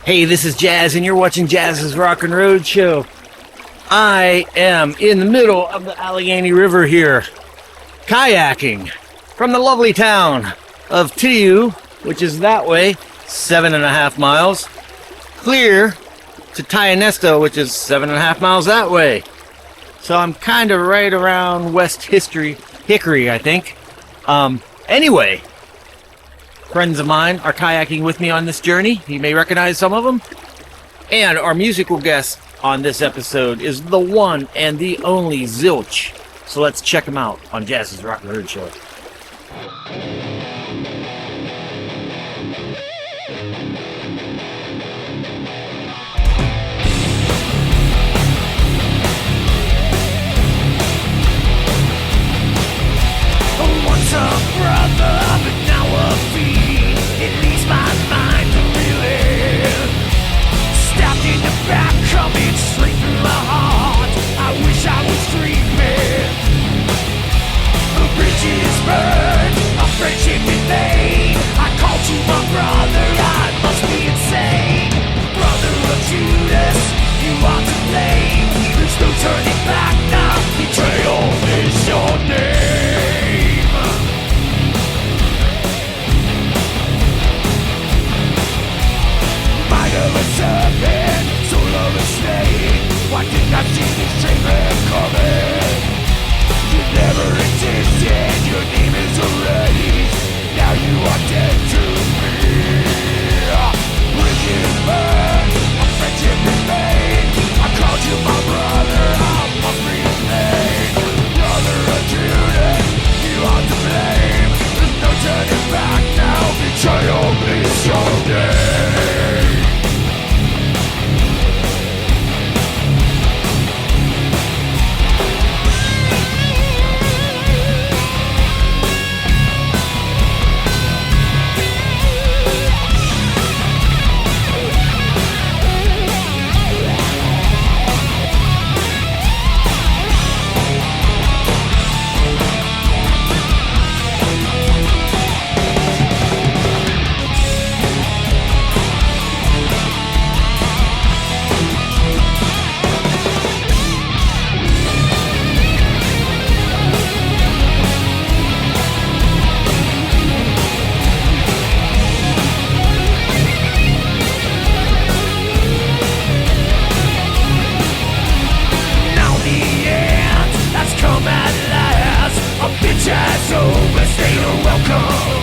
Hey, this is Jazz, and you're watching Jazz's Rockin Roadshow. I am in the middle of the Allegheny River here, kayaking from the lovely town of Tidioute, which is that way, 7.5 miles, clear to Tionesta, which is 7.5 miles that way. So I'm kind of right around West Hickory, I think. Anyway, friends of mine are kayaking with me on this journey. You may recognize some of them. And our musical guest on this episode is the one and the only Zilch. So let's check him out on Jazz's Rockin Roadshow. Once a brother, but now a fiend. It leaves my mind to relive. Stabbed in the back, coming straight through my heart. I wish I was dreaming. The bridge is burned, a friendship in vain. I called you my brother, I must be insane. Brother of Judas, you are to blame. There's no turning back now, betrayal is your name. Of a serpent, soul of a snake. Why didn't I see this dream coming? You never existed, your name is already. Now you are dead to me. Wicked man, a friendship in vain. I called you my brother, I must be his name. Brother of Judas, you are to blame. There's no turning back now, betrayal is your name. Jazz overstay your welcome.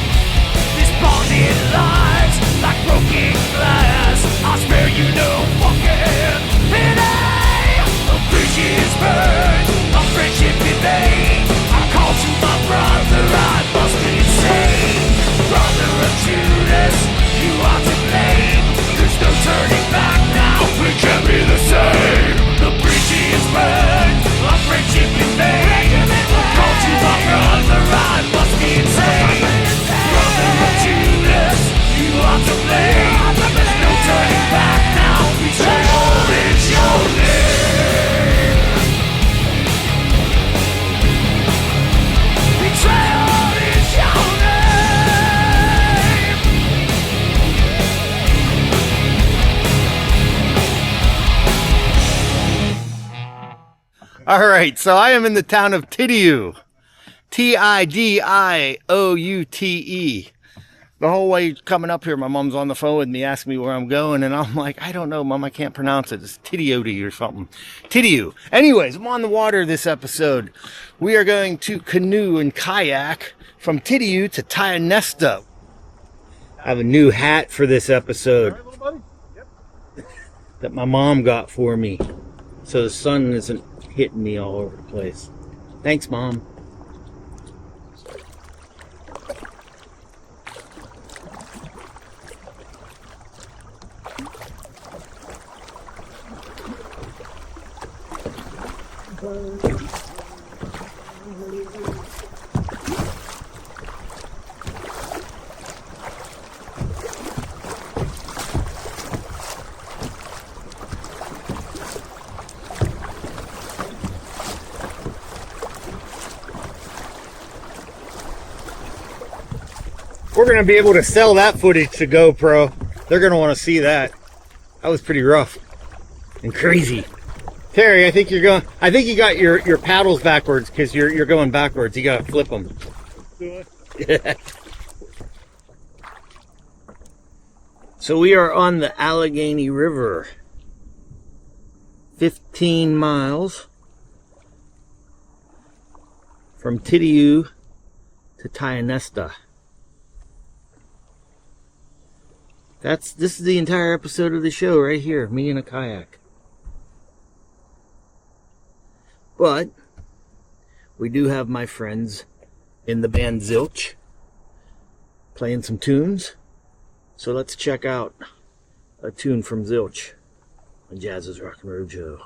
This bonded lives like broken glass. I'll spare you no fucking pity. A bridge is burned, a friendship in vain. I called you my brother, I must be insane. Brother of Judas, you are to blame. There's no turning back now, we can't be the same. The bridge is burned, a friendship in vain. Called you my brother, I must be insane. Brother of Judas, you are to blame. There's no turning back now, betrayal is your name. Betrayal is your All right, so I am in the town of Tidioute. Tidioute. The whole way coming up here, my mom's on the phone with me, asking me where I'm going, and I'm like, I don't know, Mom, I can't pronounce it. It's Tidioute or something. Tidioute. Anyways, I'm on the water this episode. We are going to canoe and kayak from Tidioute to Tionesta. I have a new hat for this episode that my mom got for me, so the sun isn't hitting me all over the place. Thanks, Mom. We're going to be able to sell that footage to GoPro. They're going to want to see that. That was pretty rough and crazy. Terry, I think you're going. I think you got your paddles backwards because you're going backwards. You gotta flip them. So we are on the Allegheny River. 15 miles from Tidioute to Tionesta. This is the entire episode of the show right here, me in a kayak. But we do have my friends in the band Zilch playing some tunes. So let's check out a tune from Zilch on Jazz's Rockin Roadshow.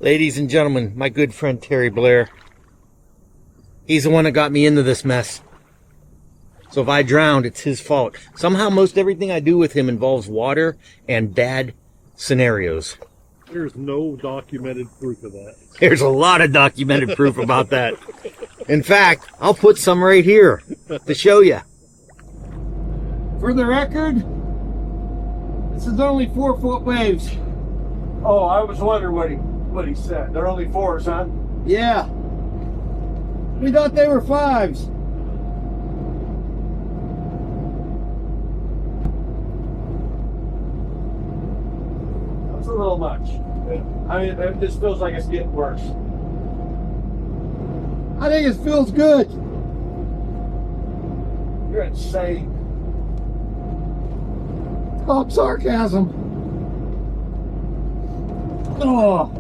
Ladies and gentlemen, my good friend Terry Blair. He's the one that got me into this mess. So if I drowned, it's his fault. Somehow most everything I do with him involves water and bad scenarios. There's no documented proof of that. There's a lot of documented proof about that. In fact, I'll put some right here to show you. For the record, this is only 4-foot waves. Oh, I was wondering what he said. They're only 4s, huh? Yeah. We thought they were 5s. That's a little much. I mean, it just feels like it's getting worse. I think it feels good. You're insane. Stop sarcasm. Oh.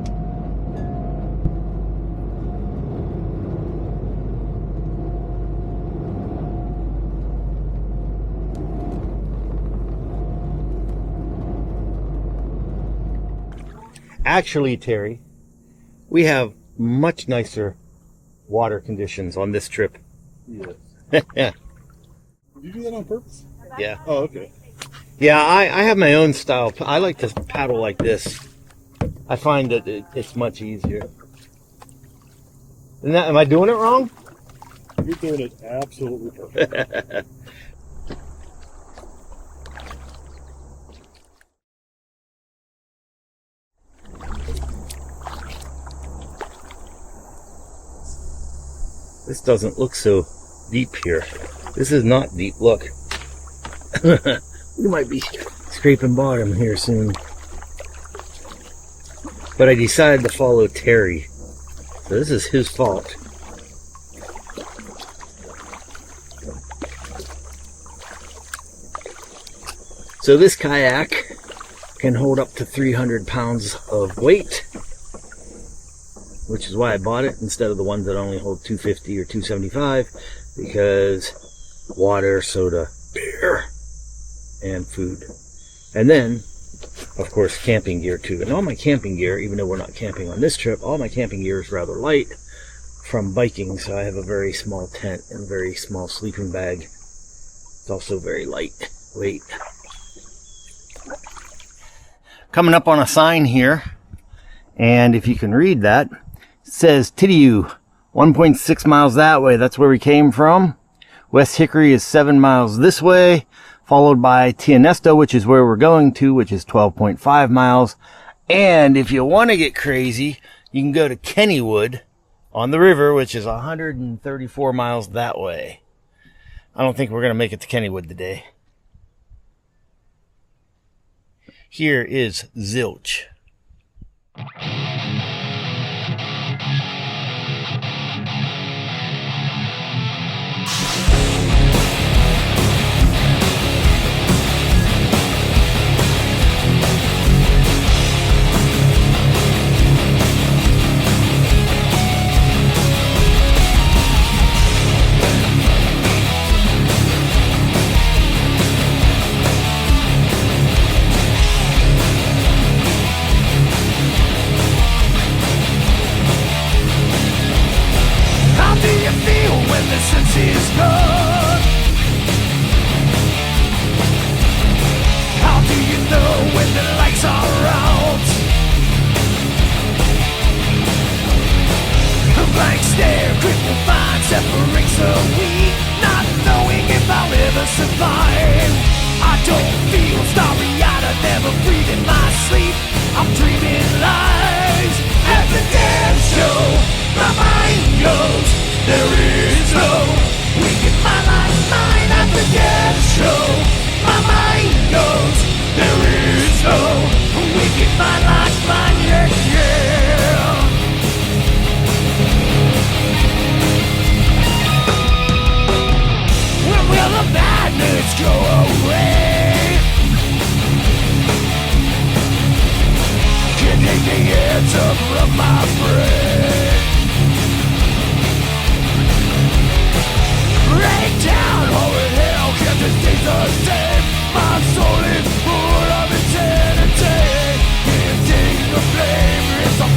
Actually, Terry, we have much nicer water conditions on this trip. Yes. Yeah. Did you do that on purpose? Yeah. Oh, okay. Yeah, I have my own style. I like to paddle like this. I find that it's much easier. Am I doing it wrong? You're doing it absolutely perfect. This doesn't look so deep here. This is not deep. Look. We might be scraping bottom here soon. But I decided to follow Terry. So this is his fault. So this kayak can hold up to 300 pounds of weight, which is why I bought it instead of the ones that only hold 250 or 275, because water, soda, beer, and food. And then, of course, camping gear too. And all my camping gear, even though we're not camping on this trip, all my camping gear is rather light from biking, so I have a very small tent and a very small sleeping bag. It's also very lightweight. Coming up on a sign here, and if you can read that, it says Tidioute, 1.6 miles that way. That's where we came from. West Hickory is 7 miles this way, followed by Tionesta, which is where we're going to, which is 12.5 miles. And if you want to get crazy, you can go to Kennywood on the river, which is 134 miles that way. I don't think we're going to make it to Kennywood today. Here is Zilch.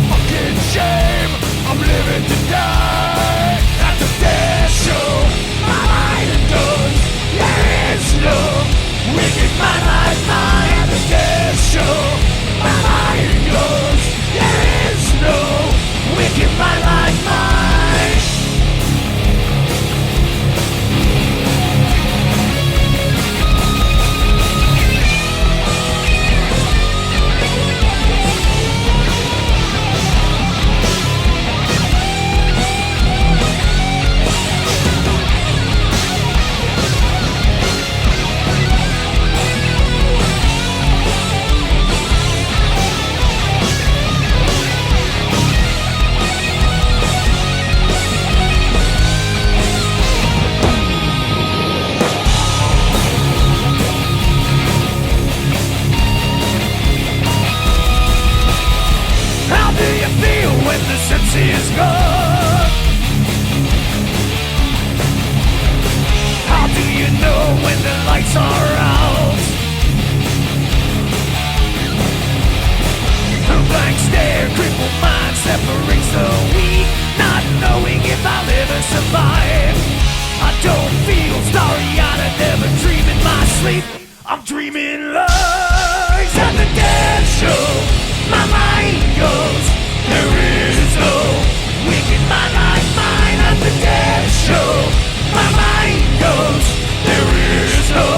Fucking sorrows. A blank stare, crippled mind separates the weak, not knowing if I'll ever survive. I don't feel starry-eyed, I never dream in my sleep. I'm dreaming lies at the dead show. My mind goes, there is no wicked mind like mine at the dead show. My mind goes, there is no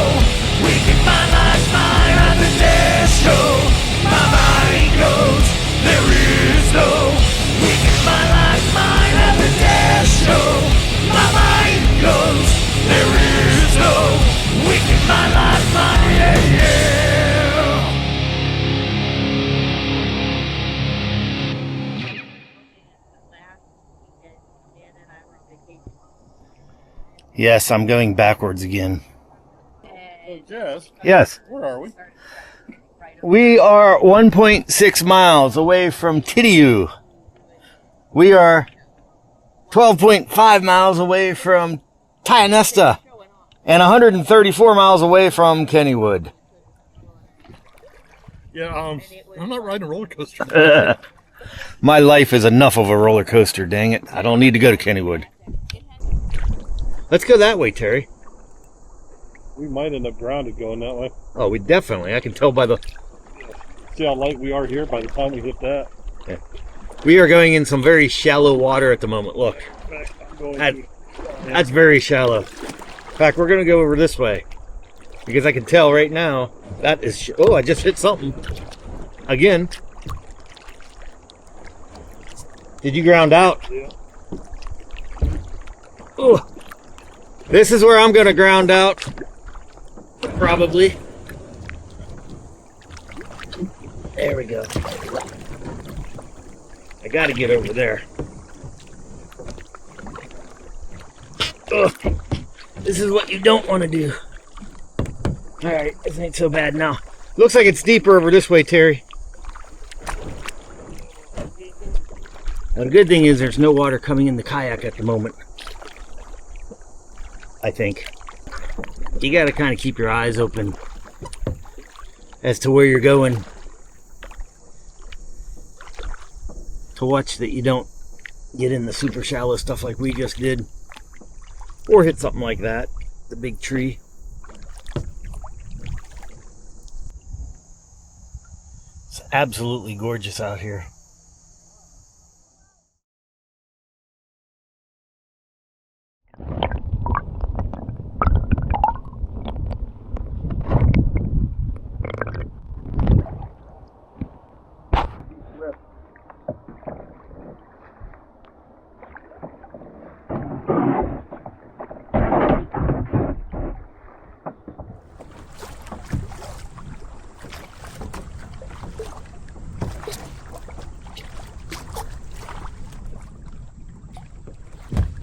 wicked mind like mine at the dead show. My mind goes, there is no wicked mind like mine at the dead show. My mind goes, there is no wicked mind like mine, yeah, yeah. Yes, I'm going backwards again. Oh, Jazz, Yes. where are we? We are 1.6 miles away from Tidioute. We are 12.5 miles away from Tionesta and 134 miles away from Kennywood. Yeah, I'm not riding a roller coaster. My life is enough of a roller coaster, dang it. I don't need to go to Kennywood. Let's go that way, Terry. We might end up grounded going that way. Oh, we definitely. I can tell by the... See how light we are here by the time we hit that. Yeah. We are going in some very shallow water at the moment. Look, I'm going That- to- that's very shallow. In fact, we're going to go over this way. Because I can tell right now, that is... Oh, I just hit something. Again. Did you ground out? Yeah. Oh. This is where I'm going to ground out. Probably. There we go. I got to get over there. Ugh. This is what you don't want to do. Alright, this ain't so bad now. Looks like it's deeper over this way, Terry. Now, the good thing is there's no water coming in the kayak at the moment. I think. You gotta kind of keep your eyes open as to where you're going to watch that you don't get in the super shallow stuff like we just did, or hit something like that, the big tree. It's absolutely gorgeous out here.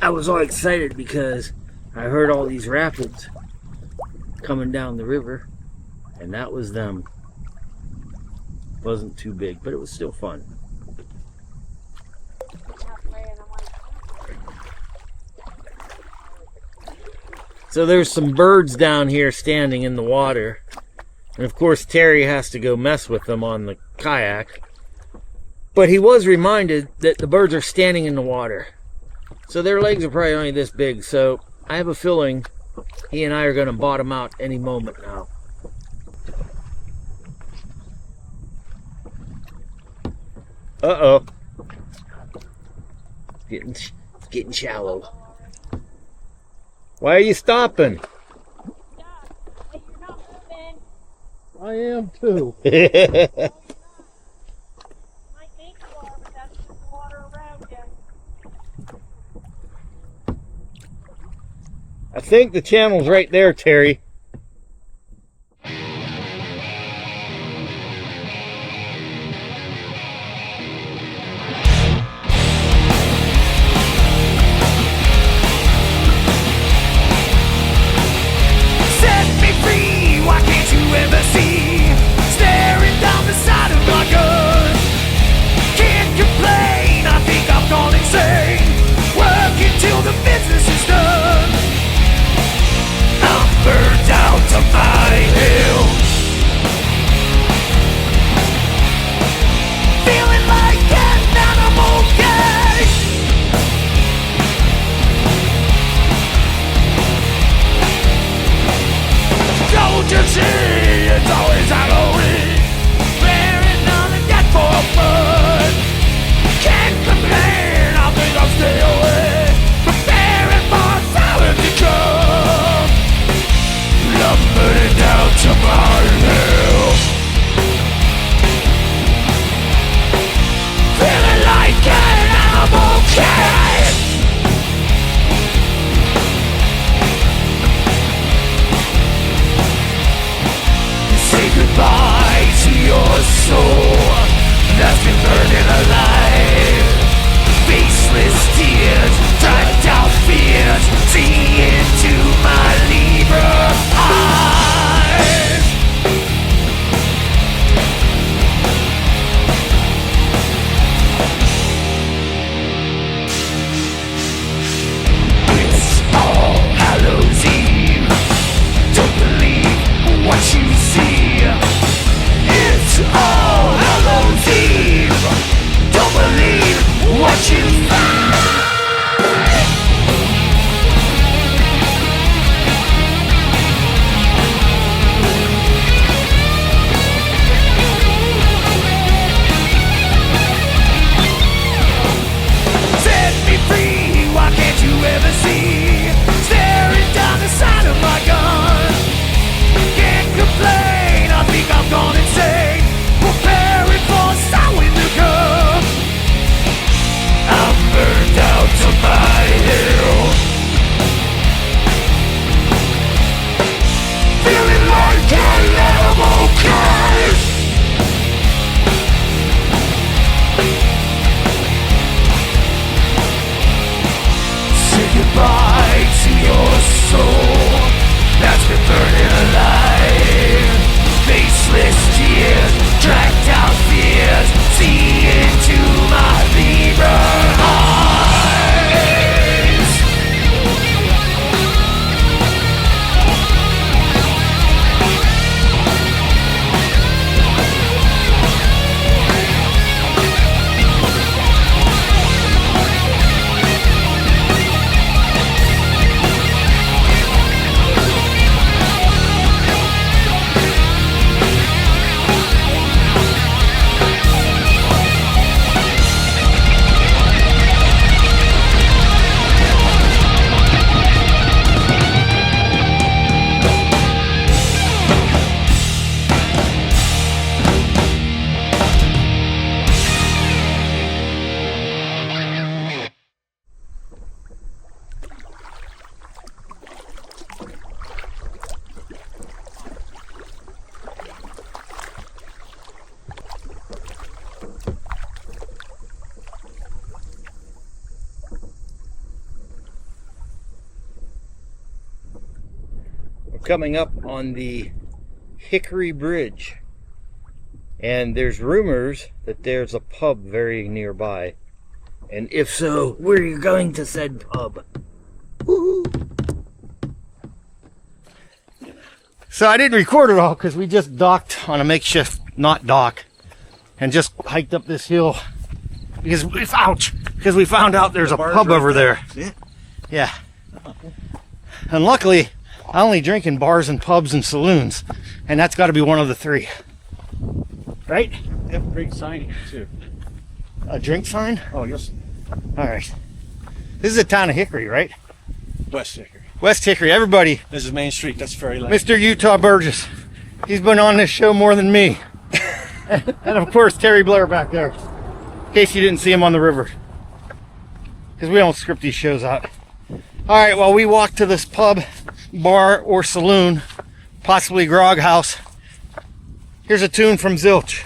I was all excited because I heard all these rapids coming down the river, and that was them. Wasn't too big, but it was still fun. So there's some birds down here standing in the water, and of course Terry has to go mess with them on the kayak, but he was reminded that the birds are standing in the water. So their legs are probably only this big, so I have a feeling he and I are going to bottom out any moment now. Uh-oh. It's getting shallow. Why are you stopping? I am too. I think the channel's right there, Terry. Set me free, why can't you ever see? Staring down the side of my gun. Can't complain, I think I've gone insane. Work until the business is done. I'm burned coming up on the Hickory Bridge. And there's rumors that there's a pub very nearby. And if so, where are you going to said pub? Woohoo! So I didn't record it all because we just docked on a makeshift not dock and just hiked up this hill because we found out there's a pub over there. Yeah. And luckily, I only drink in bars and pubs and saloons, and that's got to be one of the three. Right? They have a great sign too. A drink sign? Oh, yes. All right. This is the town of Hickory, right? West Hickory. West Hickory, everybody. This is Main Street. That's Ferry Lane. Mr. Utah Burgess. He's been on this show more than me. And of course, Terry Blair back there. In case you didn't see him on the river. Because we don't script these shows out. All right, well, we walk to this pub, bar, or saloon, possibly grog house. Here's a tune from Zilch.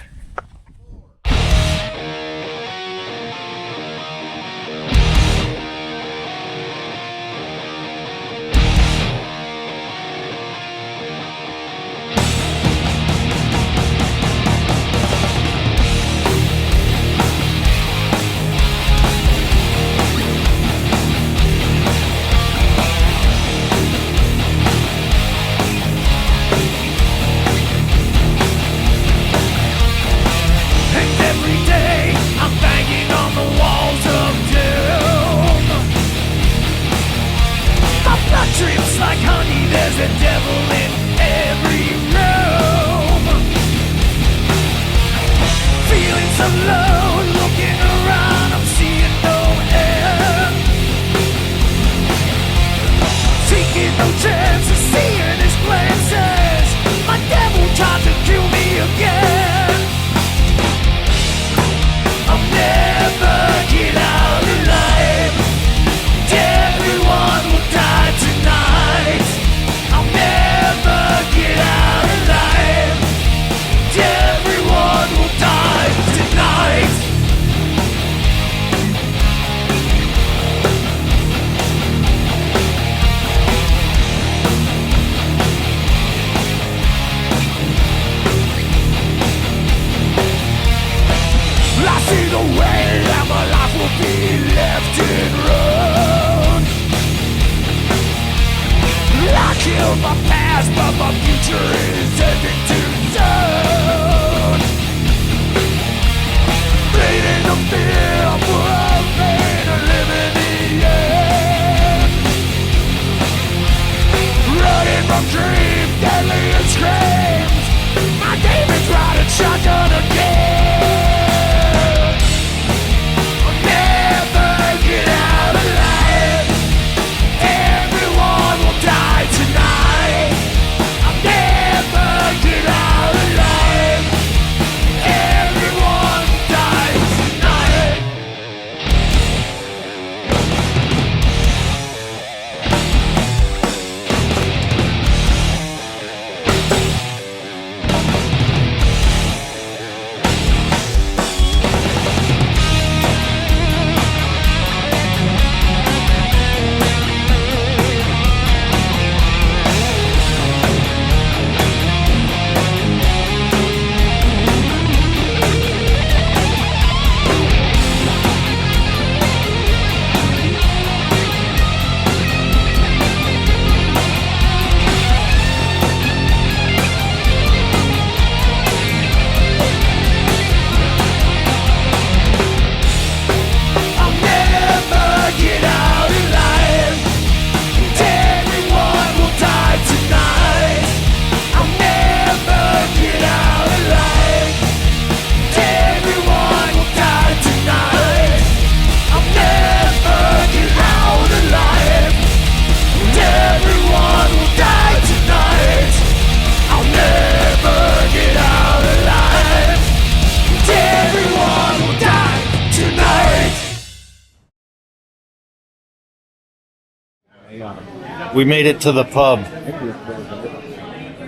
We made it to the pub.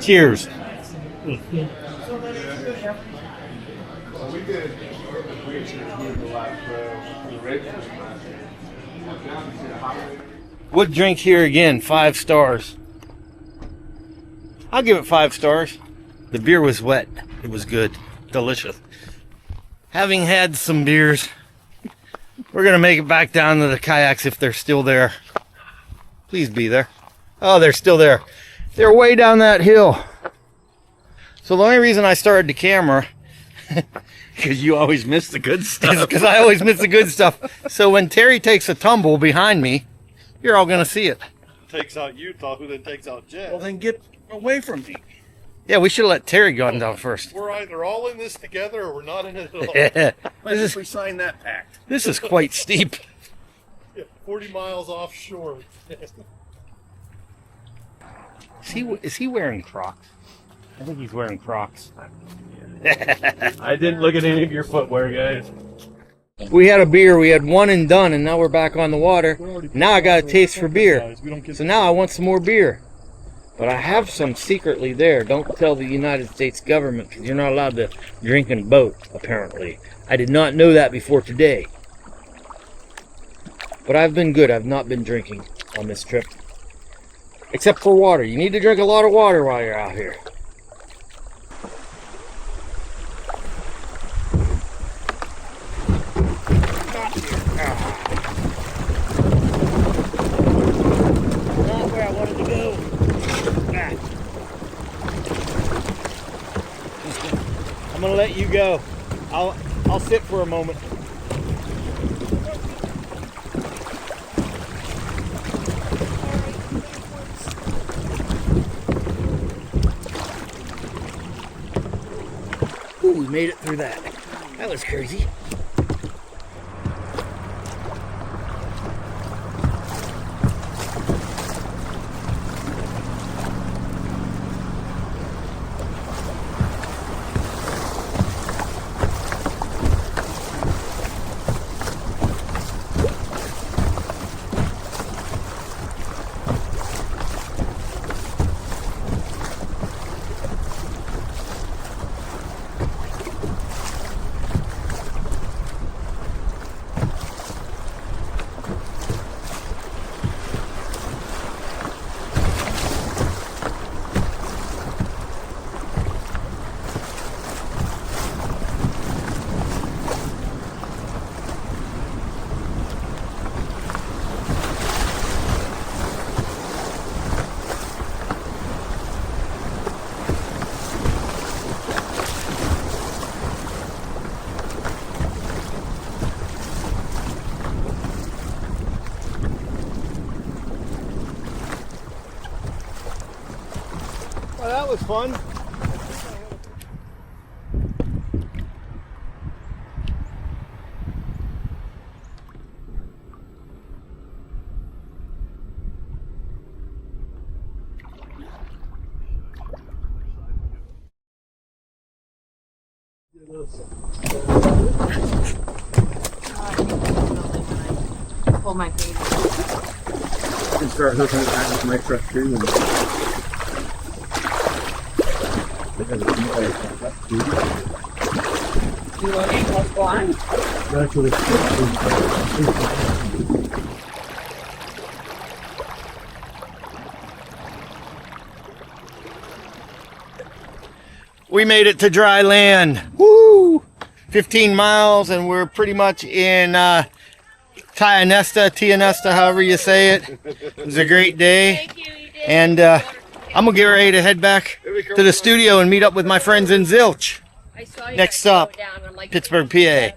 Cheers. Would drink here again, 5 stars. I'll give it 5 stars. The beer was wet. It was good. Delicious. Having had some beers, we're going to make it back down to the kayaks if they're still there. Please be there. Oh, they're still there. They're way down that hill. So the only reason I started the camera, Because you always miss the good stuff. because I always miss the good stuff. So when Terry takes a tumble behind me, you're all going to see it. Takes out Utah, who then takes out Jazz. Well, then get away from me. Yeah, we should have let Terry go down first. We're either all in this together or we're not in it at all. When did we sign that pact? This is quite steep. Yeah, 40 miles offshore. Is he wearing Crocs? I think he's wearing Crocs. I didn't look at any of your footwear, guys. We had a beer, we had one and done, and now we're back on the water. Now I got a taste for beer. So now I want some more beer. But I have some secretly there. Don't tell the United States government, because you're not allowed to drink in a boat, apparently. I did not know that before today. But I've been good. I've not been drinking on this trip. Except for water. You need to drink a lot of water while you're out here. Not where I wanted to go. I'm gonna let you go. I'll sit for a moment. Ooh, we made it through that. That was crazy. Well, that was fun. Pull my baby. I can start hooking it back with my truck too. You want to go on? We made it to dry land. Woo! 15 miles, and we're pretty much in Tionesta, however you say it. It was a great day. And I'm going to get ready to head back to the studio and meet up with my friends in Zilch. Next stop, Pittsburgh, PA.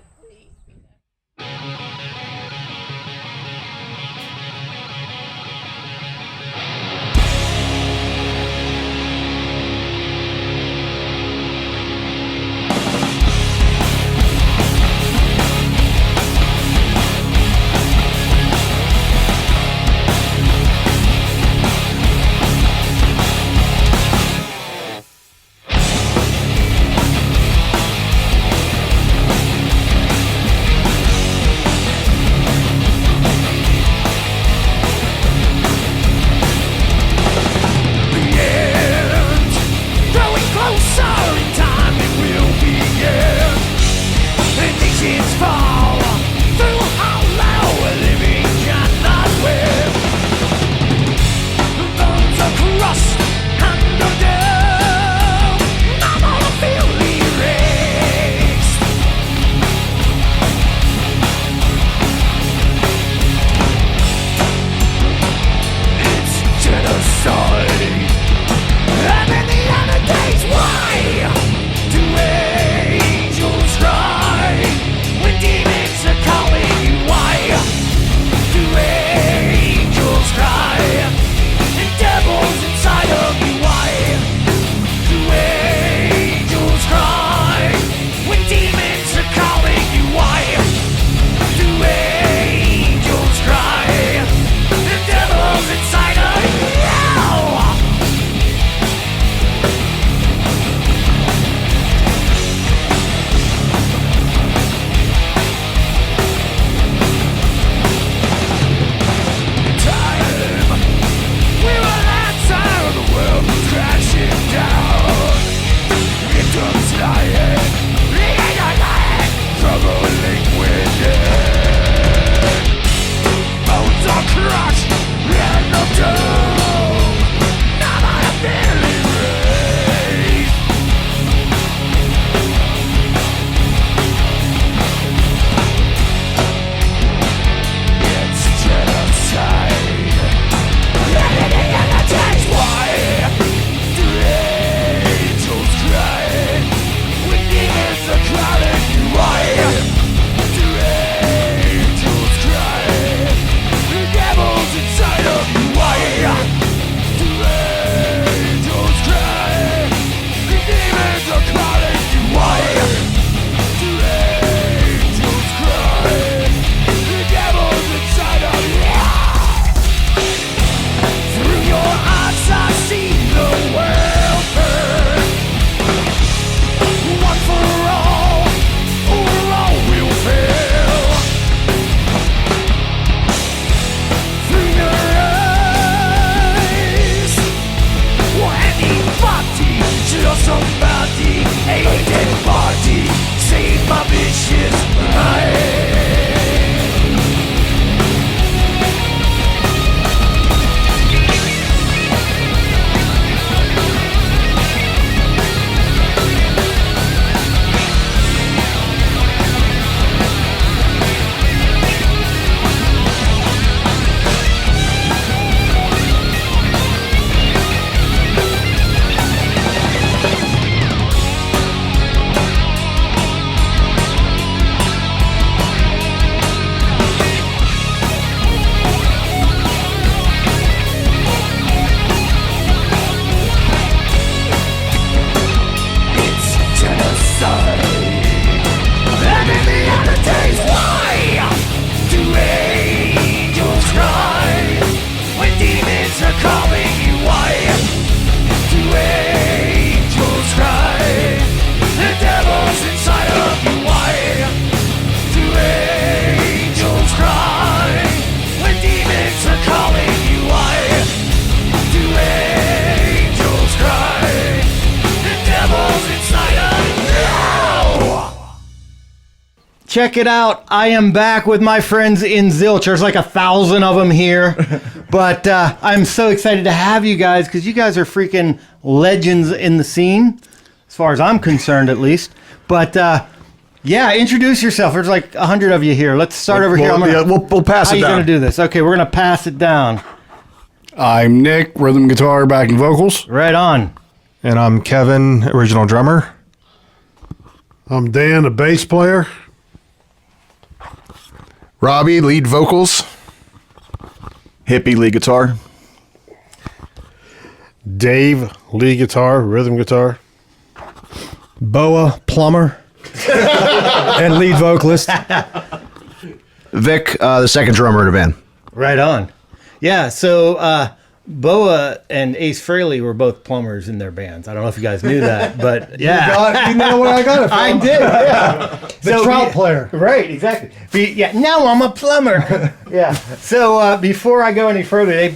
check it out. I am back with my friends in Zilch. There's like 1,000 of them here. But I'm so excited to have you guys because you guys are freaking legends in the scene, as far as I'm concerned, at least. But yeah, introduce yourself. There's like 100 of you here. Let's start over here. We'll pass it down. How are you going to do this? Okay, we're going to pass it down. I'm Nick, rhythm guitar, backing vocals. Right on. And I'm Kevin, original drummer. I'm Dan, the bass player. Robbie, lead vocals. Hippie, lead guitar. Dave, lead guitar, rhythm guitar. Boa, plumber. And lead vocalist. Vic, the second drummer in the band. Right on. Yeah, so Boa and Ace Frehley were both plumbers in their bands. I don't know if you guys knew that, but yeah. You know where I got it from. I did, yeah. The trout player. Right, exactly. Yeah, now I'm a plumber. Yeah. So before I go any further,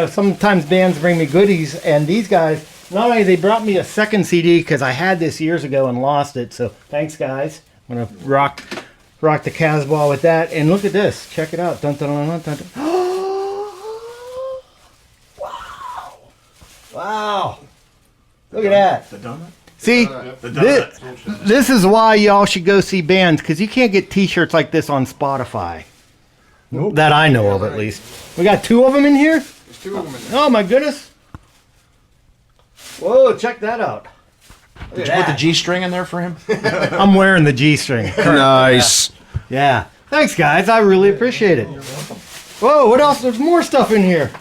sometimes bands bring me goodies, and these guys, not only they brought me a second CD because I had this years ago and lost it. So thanks, guys. I'm gonna rock the Casbah with that. And look at this. Check it out. Dun, dun, dun, dun, dun. Wow. Look at that. The donut? See, this is why y'all should go see bands, because you can't get t-shirts like this on Spotify. Nope. That I know of, at least. We got 2 of them in here? There's 2 of them in there. Oh, my goodness. Whoa, check that out. Did you put the G-string in there for him? I'm wearing the G-string. Nice. Yeah. Thanks, guys. I really appreciate it. Whoa, what else? There's more stuff in here.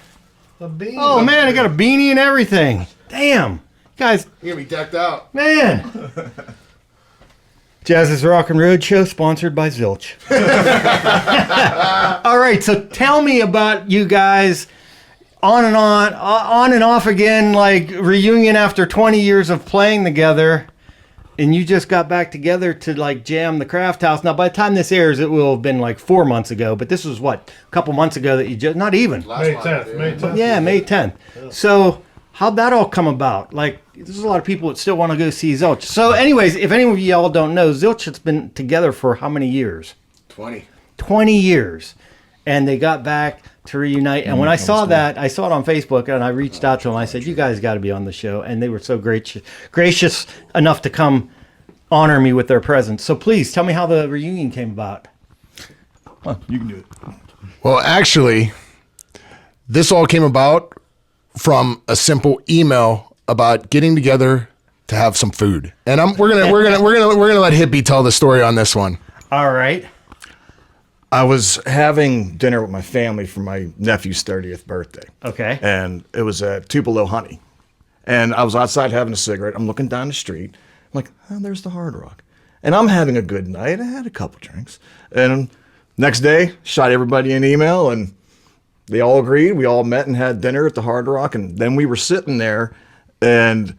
Oh, man, I got a beanie and everything. Damn. Guys. You're going to be decked out. Man. Jazz's Rockin Roadshow, sponsored by Zilch. All right, so tell me about you guys on and off again, like reunion after 20 years of playing together, and you just got back together to like jam the Craft House. Now, by the time this airs, it will have been like 4 months ago, but this was what, a couple months ago that you just, not even. May 10th. Yeah, May 10th. So how'd that all come about? Like, there's a lot of people that still want to go see Zilch. So anyways, if any of y'all don't know, Zilch has been together for how many years? 20. 20 years. And they got back to reunite. And when I saw that, I saw it on Facebook, and I reached out to them. I said, you guys got to be on the show. And they were so gracious enough to come honor me with their presence. So please, tell me how the reunion came about. You can do it. Well, actually, this all came about from a simple email about getting together to have some food. And we're gonna let Hippie tell the story on this one. All right. I was having dinner with my family for my nephew's 30th birthday. Okay. And it was at Tupelo Honey. And I was outside having a cigarette. I'm looking down the street. I'm like, oh, there's the Hard Rock. And I'm having a good night. I had a couple drinks. And next day, shot everybody an email, and they all agreed. We all met and had dinner at the Hard Rock. And then we were sitting there, and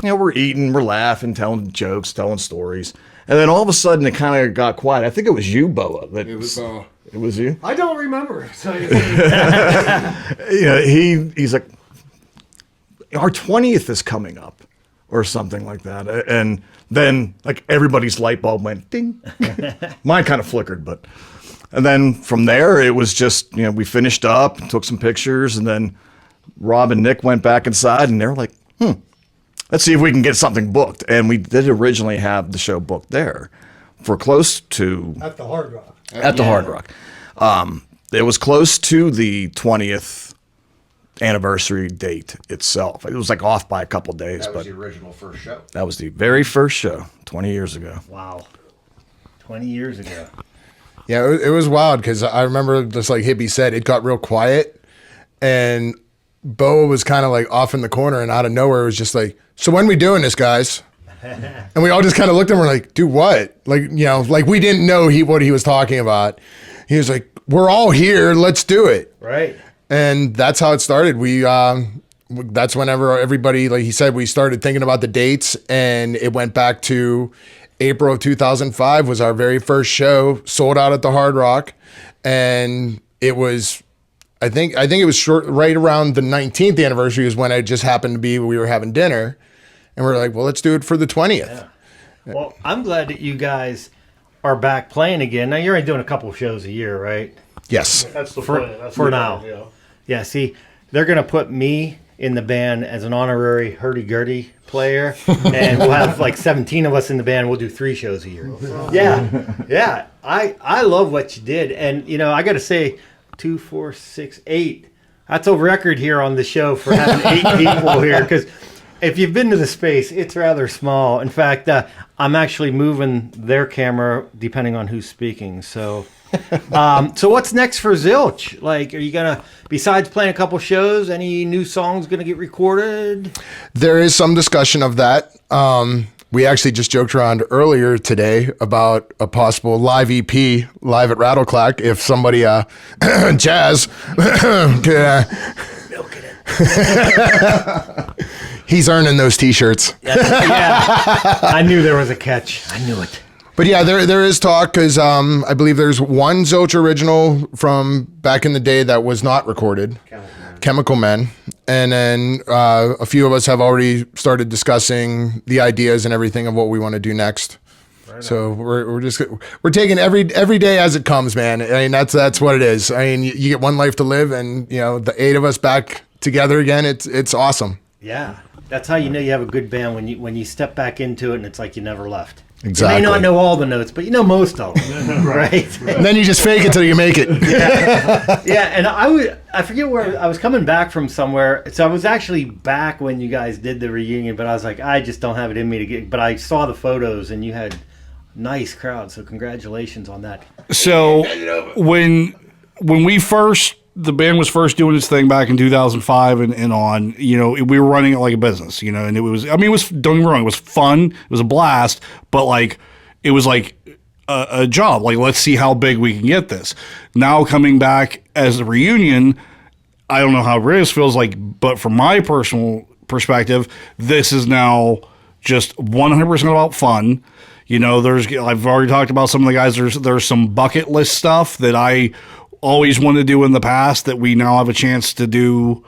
we're eating, we're laughing, telling jokes, telling stories. And then all of a sudden, it kind of got quiet. I think it was you, Boa. It was Boa. It was you? I don't remember. So he's like, our 20th is coming up, or something like that. And then, like, everybody's light bulb went ding. Mine kind of flickered, but. And then from there, it was just, we finished up, took some pictures, and then Rob and Nick went back inside, and they were like, let's see if we can get something booked. And we did originally have the show booked there for close to... At the Hard Rock. At the Hard Rock. It was close to the 20th anniversary date itself. It was like off by a couple days. That was the original first show. That was the very first show, 20 years ago. Wow. 20 years ago. Yeah, it was wild because I remember, just like Hippie said, it got real quiet, and Bo was kind of like off in the corner, and out of nowhere it was just like, so when we doing this, guys? And we all just kind of looked at him and were like, do what? Like, like we didn't know what he was talking about. He was like, we're all here, let's do it. Right. And that's how it started. That's whenever everybody, like he said, we started thinking about the dates, and it went back to April of 2005 was our very first show, sold out at the Hard Rock. And it was, I think it was right around the 19th anniversary is when it just happened to be, we were having dinner, and we were like, well, let's do it for the 20th. Yeah. Well, I'm glad that you guys are back playing again. Now you're only doing a couple of shows a year, right? Yes. That's the For- plan. That's for the now. plan, yeah. Yeah, see, they're going to put me in the band as an honorary hurdy-gurdy player, and we'll have like 17 of us in the band. We'll do 3 shows a year. Yeah. I love what you did. And, you know, I got to say, 2, 4, 6, 8. That's a record here on the show for having 8 people here, because if you've been to the space, it's rather small. In fact, I'm actually moving their camera depending on who's speaking. So, so what's next for Zilch? Like, are you gonna, besides playing a couple shows, any new songs gonna get recorded? There is some discussion of that. We actually just joked around earlier today about a possible live EP live at Rattleclack. If somebody, Jazz, he's earning those T-shirts. Yeah, I knew there was a catch. I knew it. But yeah, there is talk because I believe there's one Zilch original from back in the day that was not recorded, Chemical Men, and then a few of us have already started discussing the ideas and everything of what we want to do next. So we're taking every day as it comes, man. I mean that's what it is. I mean you get one life to live, and you know the 8 of us back together again. It's awesome. Yeah, that's how you know you have a good band when you step back into it and it's like you never left. Exactly. You may not know all the notes, but you know most of them, right? And then you just fake it till you make it. Yeah, and I forget where I was coming back from somewhere. So I was actually back when you guys did the reunion, but I was like, I just don't have it in me to get. But I saw the photos, and you had nice crowd. So congratulations on that. So when the band was first doing its thing back in 2005 and on, you know, we were running it like a business, you know, and it was, don't get me wrong, it was fun, it was a blast, but like, it was like a job, like, let's see how big we can get this. Now coming back as a reunion, I don't know how Riz feels like, but from my personal perspective, this is now just 100% about fun. You know, I've already talked about some of the guys, there's some bucket list stuff that I always wanted to do in the past that we now have a chance to do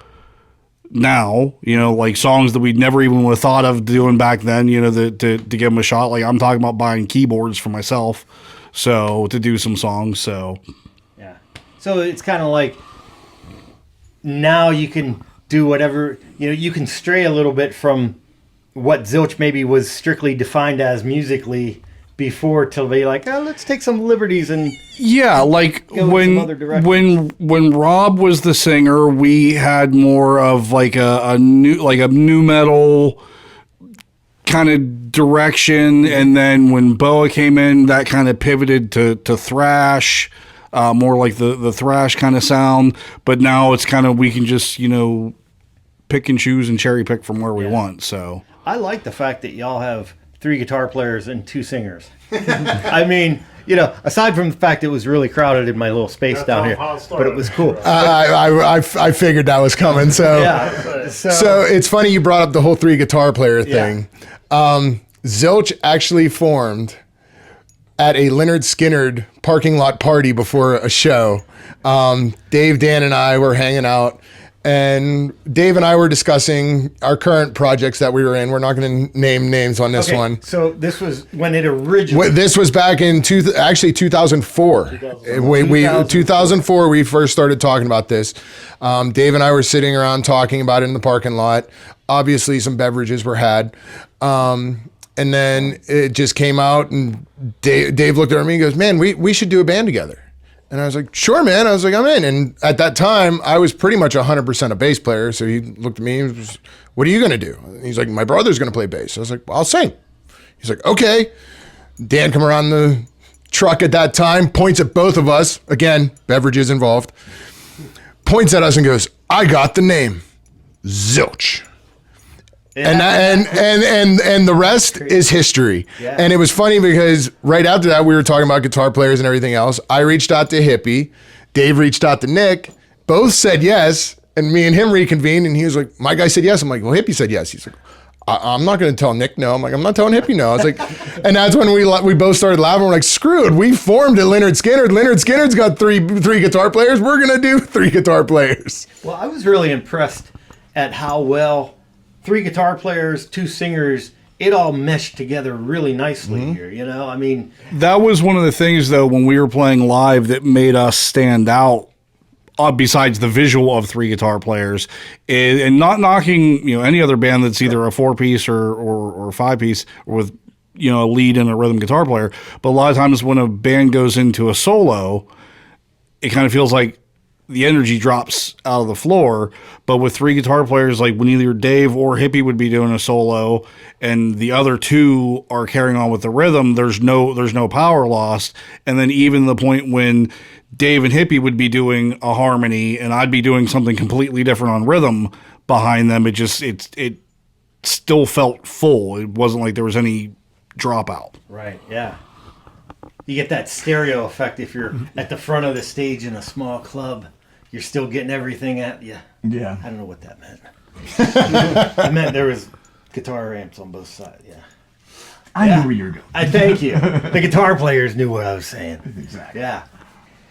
now, you know, like songs that we never even would have thought of doing back then, you know, to give them a shot. Like I'm talking about buying keyboards for myself, so to do some songs. So Yeah. So it's kind of like now you can do whatever, you know, you can stray a little bit from what Zilch maybe was strictly defined as musically before, till be like, oh, let's take some liberties and yeah, like go in some other direction. when Rob was the singer, we had more of like a new metal kind of direction, and then when Boa came in, that kind of pivoted to thrash, more like the thrash kind of sound. But now it's kind of, we can just, you know, pick and choose and cherry pick from where we want. So I like the fact that y'all have 3 guitar players and 2 singers. I mean, you know, aside from the fact it was really crowded in my little space down here, but it was cool. I figured that was coming. So Yeah. So it's funny you brought up the whole 3 guitar player thing. Zilch actually formed at a Leonard Skinnard parking lot party before a show. Dave, Dan, and I were hanging out, and Dave and I were discussing our current projects that we were in. We're not going to name names on this one. So this was when it originally... This was back in 2004. 2004, we first started talking about this. Dave and I were sitting around talking about it in the parking lot. Obviously, some beverages were had. And then it just came out, and Dave looked at me and goes, man, we should do a band together. And I was like, sure, man. I was like, I'm in. And at that time, I was pretty much 100% a bass player. So he looked at me and was, what are you going to do? And he's like, my brother's going to play bass. I was like, well, I'll sing. He's like, okay. Dan come around the truck at that time, points at both of us. Again, beverages involved. Points at us and goes, I got the name. Zilch. And the rest is history. Yeah. And it was funny because right after that, we were talking about guitar players and everything else. I reached out to Hippie. Dave reached out to Nick. Both said yes. And me and him reconvened. And he was like, my guy said yes. I'm like, well, Hippie said yes. He's like, I'm not going to tell Nick no. I'm like, I'm not telling Hippie no. I was like, and that's when we both started laughing. We're like, screwed. We formed at Leonard Skinnard. Leonard Skinnard's got three guitar players. We're going to do 3 guitar players. Well, I was really impressed at how well 3 guitar players, 2 singers it all meshed together really nicely here. You know, I mean, That was one of the things, though, when we were playing live that made us stand out. Besides the visual of 3 guitar players, and not knocking any other band that's either a 4-piece or 5-piece with a lead and a rhythm guitar player, but a lot of times when a band goes into a solo, it kind of feels like the energy drops out of the floor. But with 3 guitar players, like when either Dave or Hippie would be doing a solo and the other 2 are carrying on with the rhythm, there's no power lost. And then even the point when Dave and Hippie would be doing a harmony and I'd be doing something completely different on rhythm behind them, it still felt full. It wasn't like there was any dropout. right? Yeah. You get that stereo effect if you're at the front of the stage in a small club. You're still getting everything at you. Yeah. I don't know what that meant. I meant there was guitar amps on both sides. Yeah. I knew where you were going. I thank you. The guitar players knew what I was saying. Exactly. Yeah.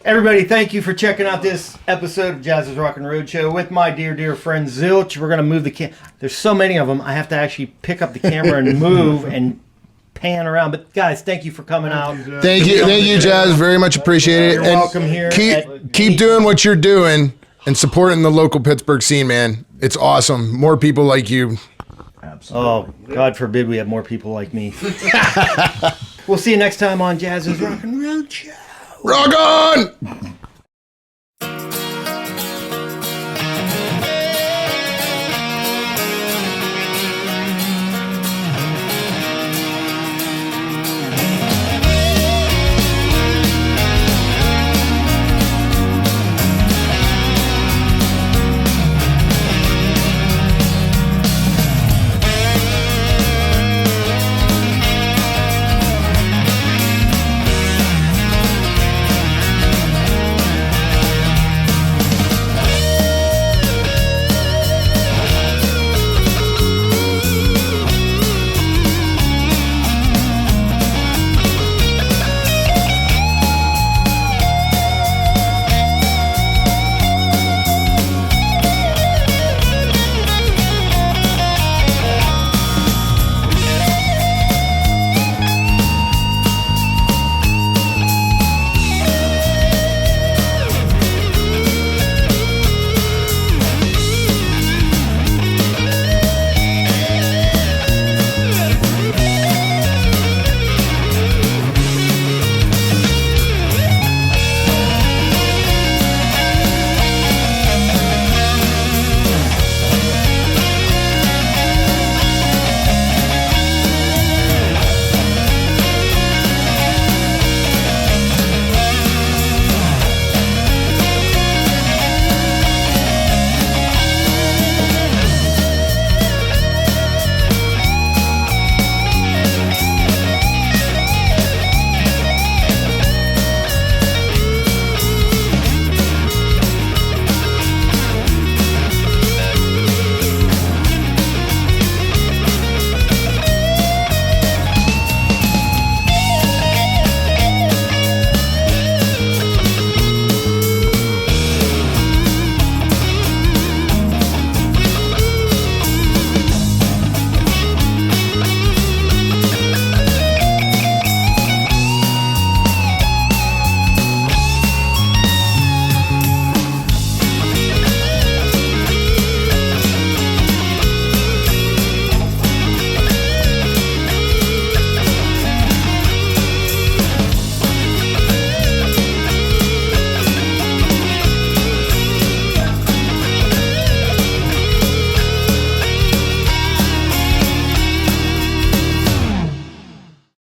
Everybody, thank you for checking out this episode of Jazz's Rockin' Roadshow with my dear friend Zilch. We're going to move the There's so many of them, I have to actually pick up the camera and move and pan around. But guys, thank you for coming out. Thank you, Jazz. Very much appreciate it. You're And welcome here. Keep doing what you're doing and supporting the local Pittsburgh scene, man. It's awesome. More people like you. Absolutely. Oh, God forbid we have more people like me. We'll see you next time on Jazz's Rockin' Roadshow. Rock on!